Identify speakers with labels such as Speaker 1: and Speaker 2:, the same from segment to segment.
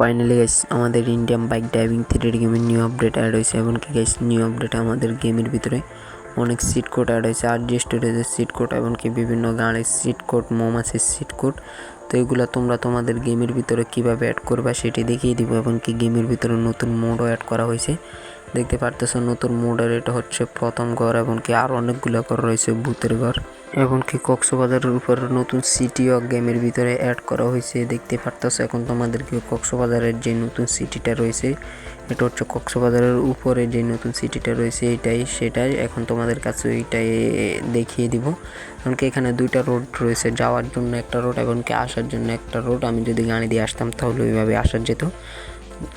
Speaker 1: Finally guys আমাদের Indian bike driving 3D গেমের new update add হয়েছে। এমনকি গাইস নিউ আপডেটে আমাদের গেমের ভিতরে অনেক সিট কোড অ্যাড হয়েছে, RG স্টোরেজের সিট কোড, এমনকি বিভিন্ন গানের সিট কোড, মোমাসের সিট কোড। তো এগুলো তোমরা তোমাদের গেমের ভিতরে কীভাবে অ্যাড করবা সেটি দেখিয়ে দিব। এমনকি গেমের ভিতরে নতুন মোডও অ্যাড করা হয়েছে, দেখতে পারতেছো। নতুন মোডের এটা হচ্ছে প্রথম ঘর, এমনকি আরও অনেকগুলো ঘর রয়েছে, ভূতের ঘর। এমনকি কক্সবাজারের উপর নতুন সিটিও গেমের ভিতরে অ্যাড করা হয়েছে, দেখতে পারতেছো। এখন তোমাদেরকে কক্সবাজারের যে নতুন সিটিটা রয়েছে, এটা হচ্ছে কক্সবাজারের উপরে যে নতুন সিটিটা রয়েছে সেটাই এখন তোমাদের কাছে এইটাই দেখিয়ে দিব। এমনকি এখানে দুইটা রোড রয়েছে, যাওয়ার জন্য একটা রোড, এমনকি আসার জন্য একটা রোড। আমি যদি গাড়ি দিয়ে আসতাম তাহলে ওইভাবে আসা যেত।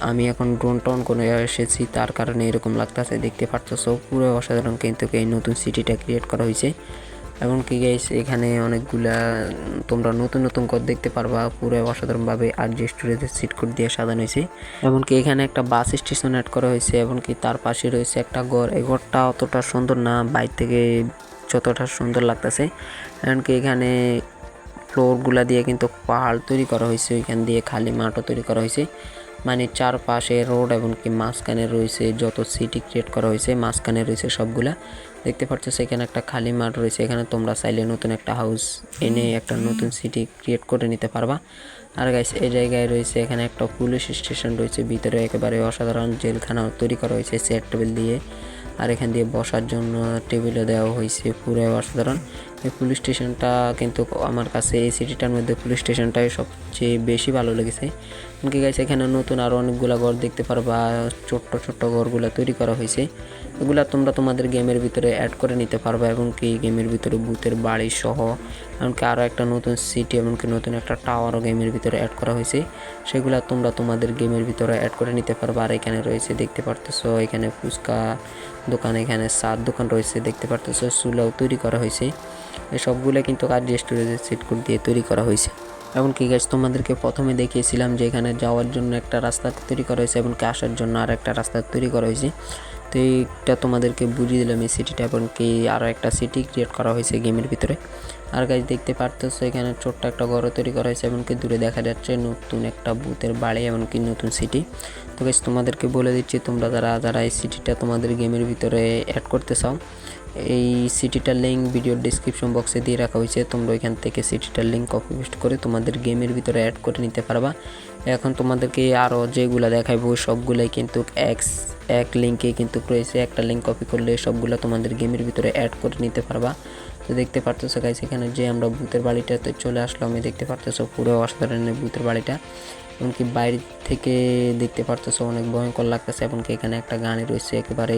Speaker 1: আমি এখন ড্রোন টাউন করে এসেছি, তার কারণে এরকম লাগতেছে, দেখতে পারতেছো। পুরো অসাধারণ কিন্তু এই নতুন সিটিটা ক্রিয়েট করা হয়েছে। এমনকি গাইস এখানে অনেকগুলা তোমরা নতুন নতুন কোড দেখতে পারবা, পুরো অসাধারণভাবে RG স্টোরেজের সিট কোড দিয়ে সাজানো হয়েছে। এমনকি এখানে একটা বাস স্টেশন অ্যাড করা হয়েছে, এমনকি তার পাশে রয়েছে একটা ঘর। এই ঘরটা অতটা সুন্দর না, বাইরে থেকে যতটা সুন্দর লাগতেছে। এমনকি এখানে ফ্লোরগুলা দিয়ে কিন্তু পাহাড় তৈরি করা হয়েছে, ওইখান দিয়ে খালি মাঠও তৈরি করা হয়েছে। মানে চারপাশে রোড, এমনকি মাঝখানে রয়েছে যত সিটি ক্রিয়েট করা হয়েছে, মাঝখানে রয়েছে সবগুলা, দেখতে পাচ্ছ। এখানে একটা খালি মাঠ রয়েছে, এখানে তোমরা চাইলে নতুন একটা হাউস এনে একটা নতুন সিটি ক্রিয়েট করে নিতে পারবা। আর গাইস এই জায়গায় রয়েছে এখানে একটা পুলিশ স্টেশন রয়েছে, ভিতরে একেবারে অসাধারণ জেলখানা তৈরি করা হয়েছে চেয়ার টেবিল দিয়ে। আর এখান দিয়ে বসার জন্য টেবিলও দেওয়া হয়েছে, পুরো অসাধারণ। এই পুলিশ স্টেশনটা কিন্তু আমার কাছে এই সিটিটার মধ্যে পুলিশ স্টেশনটাই সবচেয়ে বেশি ভালো লেগেছে। এমনকি গাইস এখানে নতুন আরও অনেকগুলো ঘর দেখতে পারবা, ছোট্ট ছোট্ট ঘরগুলো তৈরি করা হয়েছে। এগুলা তোমরা তোমাদের গেমের ভিতরে অ্যাড করে নিতে পারবা, এমনকি গেমের ভিতরে ভূতের বাড়ি সহ, এমনকি আরও একটা নতুন সিটি, এমনকি নতুন একটা টাওয়ারও গেমের ভিতরে অ্যাড করা হয়েছে। সেগুলা তোমরা তোমাদের গেমের ভিতরে অ্যাড করে নিতে পারবা। আর এখানে রয়েছে দেখতে পারতেছো, এখানে ফুচকা দোকান, এখানে চার দোকান রয়েছে, দেখতে পারতেছো। চুলাও তৈরি করা হয়েছে। এই সবগুলো কিন্তু RG স্টোরেজের সিট কোড দিয়ে তৈরি করা হয়েছে। এমনকি গাইস তোমাদেরকে প্রথমে দেখিয়েছিলাম যে এখানে যাওয়ার জন্য একটা রাস্তা তৈরি করা হয়েছে, এমনকি আসার জন্য আর একটা রাস্তা তৈরি করা হয়েছে। তো এইটা তোমাদেরকে বুঝিয়ে দিলাম এই সিটিটা, এমনকি আরও একটা সিটি ক্রিয়েট করা হয়েছে গেমের ভিতরে। আর গাইস দেখতে পারতেছো এখানে ছোট্ট একটা ঘরও তৈরি করা হয়েছে, এমনকি দূরে দেখা যাচ্ছে নতুন একটা ভূতের বাড়ি, এমনকি নতুন সিটি। তো গাইস তোমাদেরকে বলে দিচ্ছি, তোমরা যারা এই সিটিটা তোমাদের গেমের ভিতরে অ্যাড করতে চাও, এই সিটিটার লিঙ্ক ভিডিওর ডিসক্রিপশন বক্সে দিয়ে রাখা হয়েছে। তোমরা ওইখান থেকে সিটিটার লিঙ্ক কপি পেস্ট করে তোমাদের গেমের ভিতরে অ্যাড করে নিতে পারবা। এখন তোমাদেরকে আরও যেগুলো দেখাবো সবগুলাই কিন্তু এক লিঙ্কে কিন্তু রয়েছে, একটা লিঙ্ক কপি করলে সবগুলো তোমাদের গেমের ভিতরে অ্যাড করে নিতে পারবা। তো দেখতে পারতেছো গাইস এখানে যে আমরা ভূতের বাড়িটাতে চলে আসলাম, দেখতে পারতেছো পুরো অসাধারণ ভূতের বাড়িটা। এমনকি বাইরে থেকে দেখতে পারতেছো অনেক ভয়ঙ্কর লাগতেছে। এমনকি এখানে একটা গাড়ি রয়েছে একেবারে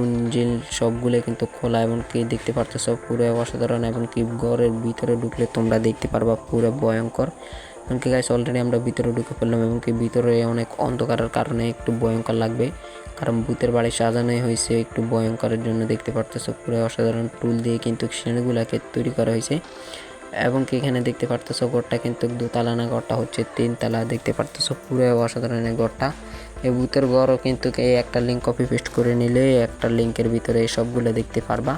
Speaker 1: ইঞ্জিন সবগুলো কিন্তু খোলা, এমনকি দেখতে পারতেছো পুরো অসাধারণ। এমনকি ঘরের ভিতরে ঢুকলে তোমরা দেখতে পারবা পুরো ভয়ঙ্কর। এমনকি গাইস অলরেডি আমরা ভিতরে ঢুকে পড়লাম, এমনকি ভিতরে অনেক অন্ধকারের কারণে একটু ভয়ঙ্কর লাগবে, কারণ ভূতের বাড়ি সাজানোই হয়েছে একটু ভয়ঙ্করের জন্য। দেখতে পারতেছো পুরো অসাধারণ টুল দিয়ে কিন্তু সিঁড়িগুলোকে তৈরি করা হয়েছে। এবং এখানে দেখতে পারতেছো ঘরটা কিন্তু দোতলা না, ঘরটা হচ্ছে 3 তলা। দেখতে পারতেছো পুরো অসাধারণ এই ঘরটা। এই ভূতের ঘরও কিন্তু এই একটা লিঙ্ক কপি পেস্ট করে নিলে একটা লিঙ্কের ভিতরে সবগুলো দেখতে পারবা।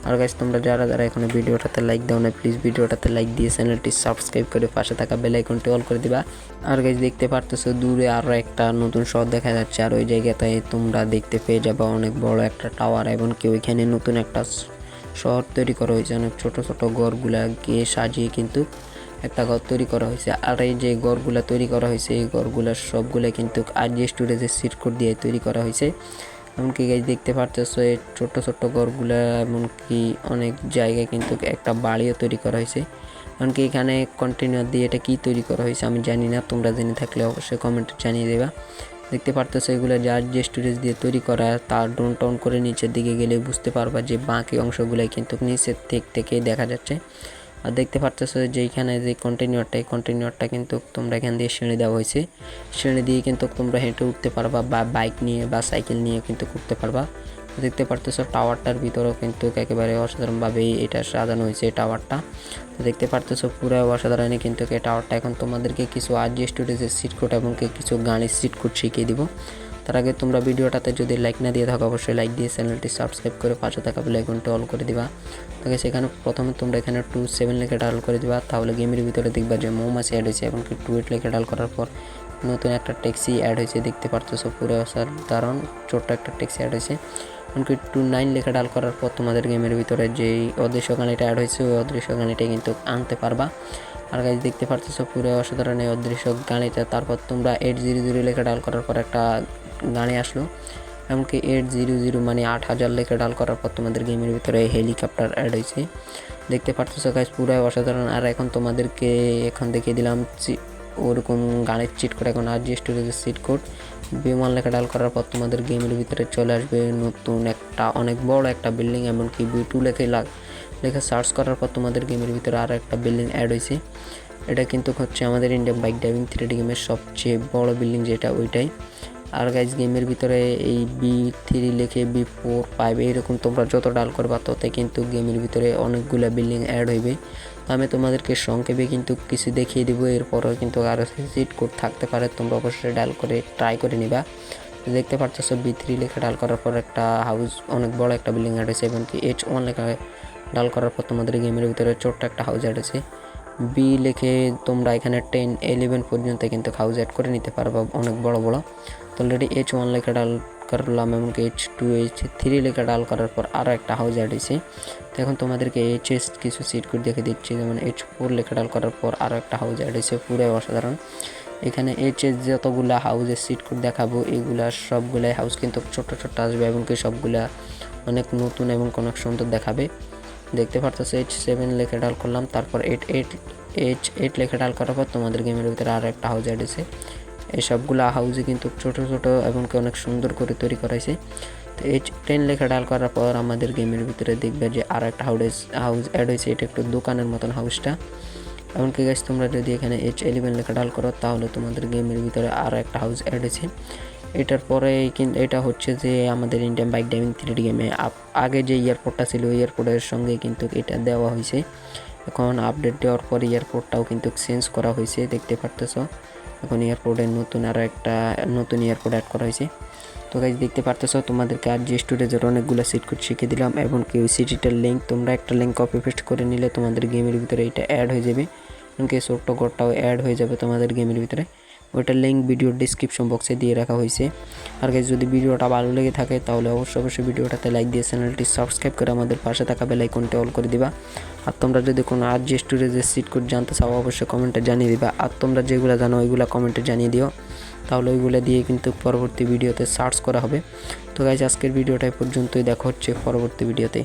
Speaker 1: আর গাইস তোমরা যারা এখনো ভিডিওটাতে লাইক দাও না, প্লিজ ভিডিওটাতে লাইক দিয়ে চ্যানেলটি সাবস্ক্রাইব করে পাশে থাকা বেল আইকনটি অল করে দিবা। আর গাইস দেখতে পারতেছো দূরে আরও একটা নতুন শহর দেখা যাচ্ছে, আর ওই জায়গাতে তোমরা দেখতে পেয়ে যাবা অনেক বড় একটা টাওয়ার, এমনকি ওইখানে নতুন একটা শহর তৈরি করা হয়েছে। অনেক ছোট ছোট ঘরগুলাকে সাজিয়ে কিন্তু একটা ঘর তৈরি করা হয়েছে। আর এই যে ঘরগুলা তৈরি করা হয়েছে, এই ঘরগুলা সবগুলো কিন্তু RG স্টোরেজের সিট কোড দিয়ে তৈরি করা হয়েছে। এমনকি গাইস দেখতে পারতেছো এই ছোট্ট ছোট্ট ঘরগুলা, এমনকি অনেক জায়গায় কিন্তু একটা বাড়িও তৈরি করা হয়েছে। এমনকি এখানে কন্টেনার দিয়ে এটা কি তৈরি করা হয়েছে আমি জানি না, তোমরা জেনে থাকলে অবশ্যই কমেন্টে জানিয়ে দেবা। দেখতে পারতেছো এগুলো RG স্টোরেজ দিয়ে তৈরি করা। তার ড্রোন টাউন করে নিচের দিকে গেলে বুঝতে পারবা যে বাকি অংশগুলাই কিন্তু নিচের থেকে দেখা যাচ্ছে। আর দেখতে পারতেছো যে এইখানে যে কন্টেনারটা কিন্তু তোমরা এখান দিয়ে সিঁড়ি দেওয়া হয়েছে, সিঁড়ি দিয়ে কিন্তু তোমরা হেঁটে উঠতে পারবা, বা বাইক নিয়ে বা সাইকেল নিয়ে কিন্তু উঠতে পারবা। দেখতে পারতেছো টাওয়ারটার ভিতরেও কিন্তু একেবারে অসাধারণভাবে এটা সাজানো হয়েছে টাওয়ারটা। তো দেখতে পারতেছো পুরো অসাধারণ কিন্তু এই টাওয়ারটা। এখন তোমাদেরকে কিছু RG স্টোরেজের সিট কোড এবং কিছু গাড়ির সিট কোড শিখিয়ে দিব। তার আগে তোমরা ভিডিওটাতে যদি লাইক না দিয়ে থাকো অবশ্যই লাইক দিয়ে চ্যানেলটি সাবস্ক্রাইব করে পাশে থাকা বেল আইকনটি অল করে দিবা। তো গাইস এখানে প্রথমে তোমরা এখানে 27 লিখে ডায়াল করে দিবা, তাহলে গেমের ভিতরে দেখবা যে মৌমাছি অ্যাড হয়েছে এবং 28 লিখে ডায়াল করার পর নতুন একটা ট্যাক্সি অ্যাড হয়েছে, দেখতে পারতেছো পুরো অসাধারণ ছোট্ট একটা ট্যাক্সি অ্যাড হয়েছে। এমনকি 29 লিখে ডায়াল করার পর তোমাদের গেমের ভিতরে যেই অদৃশ্য গাড়িটা অ্যাড হয়েছে ওই অদৃশ্য গাড়িটা কিন্তু আনতে পারবা। আর গাইস দেখতে পারতেছো পুরো অসাধারণ এই অদৃশ্য গাড়িটা। তারপর তোমরা 800 লিখে ডায়াল করার পর একটা গাড়ি আসলো, এমনকি 800 মানে 8000 লিখে ডায়াল করার পর তোমাদের গেমের ভিতরে হেলিকপ্টার অ্যাড হয়েছে, দেখতে পারতেছো গাইস পুরো অসাধারণ। আর এখন তোমাদেরকে দেখিয়ে দিলাম ওরকম গানের চিট কোড। এখন RG স্টোরেজের চিট কোড B1 লেখা ডায়াল করার পর তোমাদের গেমের ভিতরে চলে আসবে নতুন একটা অনেক বড় একটা বিল্ডিং, এমনকি B2 লেখা সার্চ করার পর তোমাদের গেমের ভিতরে আরও একটা বিল্ডিং অ্যাড হয়েছে। এটা কিন্তু হচ্ছে আমাদের ইন্ডিয়ান বাইক ড্রাইভিং 3D গেমের সবচেয়ে বড় বিল্ডিং যেটা ওইটাই। আর গাইজ গেমের ভিতরে এই B3 লিখে B4 5 এরকম তোমরা যত ডায়াল করবা ততই কিন্তু গেমের ভিতরে অনেকগুলো বিল্ডিং অ্যাড হইবে। তো আমি তোমাদেরকে সংক্ষেপে কিন্তু কিছু দেখিয়ে দিব, এরপরও কিন্তু আরও চিট কোড থাকতে পারে, তোমরা অবশ্যই ডায়াল করে ট্রাই করে নিবা। দেখতে পারতেছো B3 লেখা ডায়াল করার পর একটা হাউস অনেক বড় একটা বিল্ডিং অ্যাড হয়েছে, এমনকি H1 লেখা ডায়াল করার পর তোমাদের গেমের ভিতরে ছোট্ট একটা হাউস অ্যাড হয়েছে। B লিখে তোমরা এখানে 10 11 পর্যন্ত কিন্তু হাউস অ্যাড করে নিতে পারবা অনেক বড় বড়। তো অলরেডি H1 লেখা ডায়াল করলাম, এমনকি H2 H3 লেখা ডায়াল করার পর আরও একটা হাউস অ্যাড হয়েছে। তো এখন তোমাদেরকে HS কিছু সিট কোড দেখে দিচ্ছি, যেমন H4 লেখা ডায়াল করার পর আরও একটা হাউস অ্যাড হয়েছে, পুরো অসাধারণ। এখানে HS যতগুলা হাউসের সিট কোড দেখাবো এগুলা সবগুলাই হাউস কিন্তু ছোট ছোট আসবে, এমনকি সবগুলা অনেক নতুন এবং অনেক সুন্দর দেখাবে। দেখতে পারতেছো H7 লেখা ডায়াল করলাম, তারপর H8 লেখা ডায়াল করার পর তোমাদের গেমের ভিতরে আরও একটা হাউস অ্যাড হয়েছে। এই সবগুলো হাউসে কিন্তু ছোট ছোট এবং অনেক সুন্দর করে তৈরি করা হয়েছে। তো H10 লেখা ডায়াল করার পর আমাদের গেমের ভিতরে দেখবে যে আরও একটা হাউস অ্যাড হয়েছে, এটা একটু দোকানের মতন হাউসটা। এমনকি গাইস তোমরা যদি এখানে H11 লেখা ডায়াল করো তাহলে তোমাদের গেমের ভিতরে আরও একটা হাউস অ্যাড হয়েছে। এটার পরে কিন্তু এটা হচ্ছে যে আমাদের ইন্ডিয়ান বাইক ড্রাইভিং 3D গেমে আগে যে এয়ারপোর্টটা ছিল ওই এয়ারপোর্টের সঙ্গে কিন্তু এটা দেওয়া হয়েছে। এখন আপডেট দেওয়ার পর এয়ারপোর্টটাও কিন্তু চেঞ্জ করা হয়েছে, দেখতে পারতেছো এখন এয়ারপোর্টের নতুন এয়ারপোর্ট অ্যাড করা হয়েছে। তো গাইস দেখতে পারতেছো তোমাদেরকে RG স্টোরেজের অনেকগুলো সিট কোড শিখিয়ে দিলাম, এবং ওই সিটিটার লিঙ্ক তোমরা একটা লিঙ্ক কপি পেস্ট করে নিলে তোমাদের গেমের ভিতরে এটা অ্যাড হয়ে যাবে, এমনকি ছোট্ট কোডটাও অ্যাড হয়ে যাবে তোমাদের গেমের ভিতরে। ওইটার লিঙ্ক ভিডিওর ডিসক্রিপশন বক্সে দিয়ে রাখা হয়েছে। আর গাইস যদি ভিডিওটা ভালো লেগে থাকে তাহলে অবশ্যই ভিডিওটাতে লাইক দিয়ে চ্যানেলটি সাবস্ক্রাইব করে আমাদের পাশে থাকা বেল আইকনটি অল করে দিবা। আর তোমরা যদি কোনো RG স্টোরেজের সিট কোড জানতে চাও অবশ্যই কমেন্টে জানিয়ে দিবা, আর তোমরা যেগুলো জানো ওইগুলো কমেন্টে জানিয়ে দিও, তাহলে ওইগুলো দিয়ে কিন্তু পরবর্তী ভিডিওতে সার্চ করা হবে। তো গাইস আজকের ভিডিওটা পর্যন্তই, দেখা হচ্ছে পরবর্তী ভিডিওতে।